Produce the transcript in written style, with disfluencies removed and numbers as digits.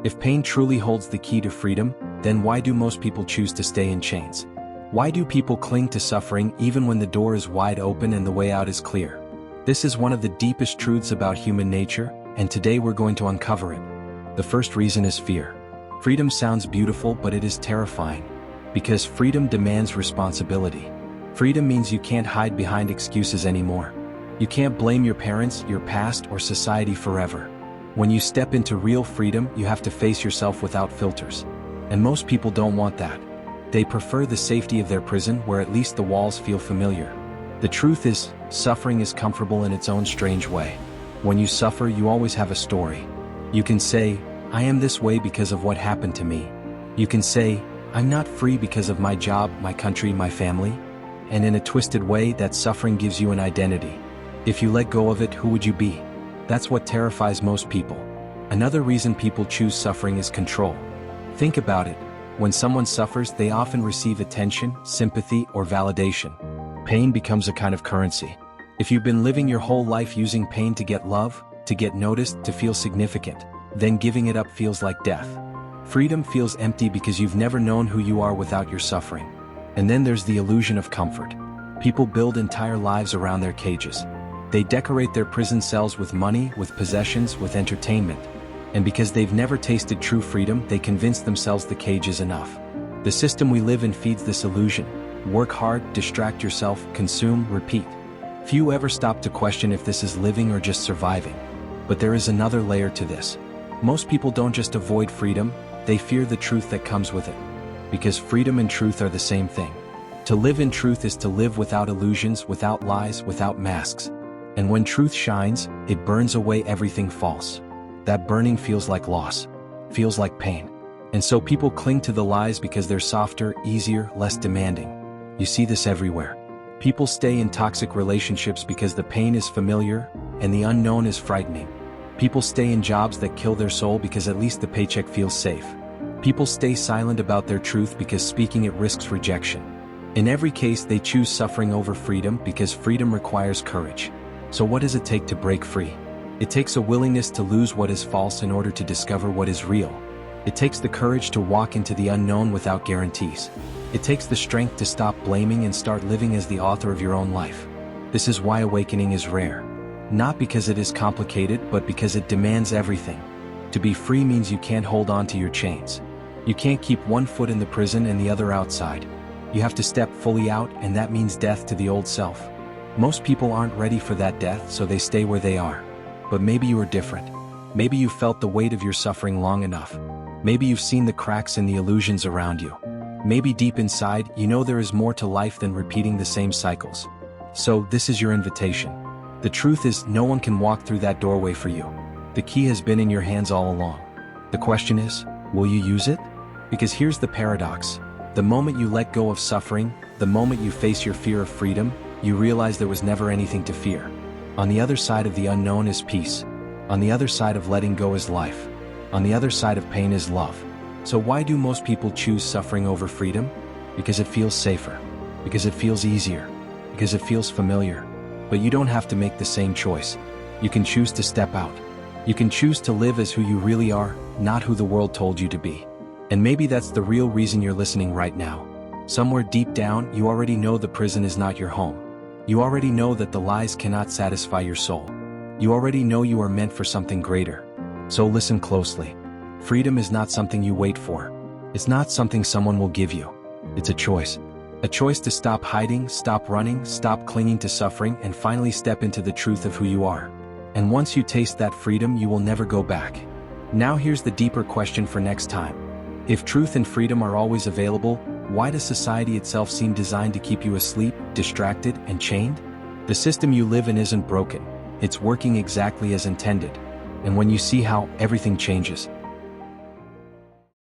If pain truly holds the key to freedom, then why do most people choose to stay in chains? Why do people cling to suffering even when the door is wide open and the way out is clear? This is one of the deepest truths about human nature, and today we're going to uncover it. The first reason is fear. Freedom sounds beautiful, but it is terrifying. Because freedom demands responsibility. Freedom means you can't hide behind excuses anymore. You can't blame your parents, your past, or society forever. When you step into real freedom, you have to face yourself without filters. And most people don't want that. They prefer the safety of their prison where at least the walls feel familiar. The truth is, suffering is comfortable in its own strange way. When you suffer, you always have a story. You can say, I am this way because of what happened to me. You can say, I'm not free because of my job, my country, my family. And in a twisted way, that suffering gives you an identity. If you let go of it, who would you be? That's what terrifies most people. Another reason people choose suffering is control. Think about it. When someone suffers, they often receive attention, sympathy, or validation. Pain becomes a kind of currency. If you've been living your whole life using pain to get love, to get noticed, to feel significant, then giving it up feels like death. Freedom feels empty because you've never known who you are without your suffering. And then there's the illusion of comfort. People build entire lives around their cages. They decorate their prison cells with money, with possessions, with entertainment. And because they've never tasted true freedom, they convince themselves the cage is enough. The system we live in feeds this illusion. Work hard, distract yourself, consume, repeat. Few ever stop to question if this is living or just surviving. But there is another layer to this. Most people don't just avoid freedom, they fear the truth that comes with it. Because freedom and truth are the same thing. To live in truth is to live without illusions, without lies, without masks. And when truth shines, it burns away everything false. That burning feels like loss, feels like pain. And so people cling to the lies because they're softer, easier, less demanding. You see this everywhere. People stay in toxic relationships because the pain is familiar and the unknown is frightening. People stay in jobs that kill their soul because at least the paycheck feels safe. People stay silent about their truth because speaking it risks rejection. In every case, they choose suffering over freedom because freedom requires courage. So what does it take to break free? It takes a willingness to lose what is false in order to discover what is real. It takes the courage to walk into the unknown without guarantees. It takes the strength to stop blaming and start living as the author of your own life. This is why awakening is rare. Not because it is complicated, but because it demands everything. To be free means you can't hold on to your chains. You can't keep one foot in the prison and the other outside. You have to step fully out, and that means death to the old self. Most people aren't ready for that death, so they stay where they are. But maybe you are different. Maybe you felt the weight of your suffering long enough. Maybe you've seen the cracks in the illusions around you. Maybe deep inside, you know there is more to life than repeating the same cycles. So this is your invitation. The truth is, no one can walk through that doorway for you. The key has been in your hands all along. The question is, will you use it? Because here's the paradox. The moment you let go of suffering, the moment you face your fear of freedom, you realize there was never anything to fear. On the other side of the unknown is peace. On the other side of letting go is life. On the other side of pain is love. So why do most people choose suffering over freedom? Because it feels safer. Because it feels easier. Because it feels familiar. But you don't have to make the same choice. You can choose to step out. You can choose to live as who you really are, not who the world told you to be. And maybe that's the real reason you're listening right now. Somewhere deep down, you already know the prison is not your home. You already know that the lies cannot satisfy your soul. You already know you are meant for something greater. So listen closely. Freedom is not something you wait for. It's not something someone will give you. It's a choice. A choice to stop hiding, stop running, stop clinging to suffering, and finally step into the truth of who you are. And once you taste that freedom, you will never go back. Now here's the deeper question for next time. If truth and freedom are always available, why does society itself seem designed to keep you asleep, distracted, and chained? The system you live in isn't broken. It's working exactly as intended. And when you see how everything changes,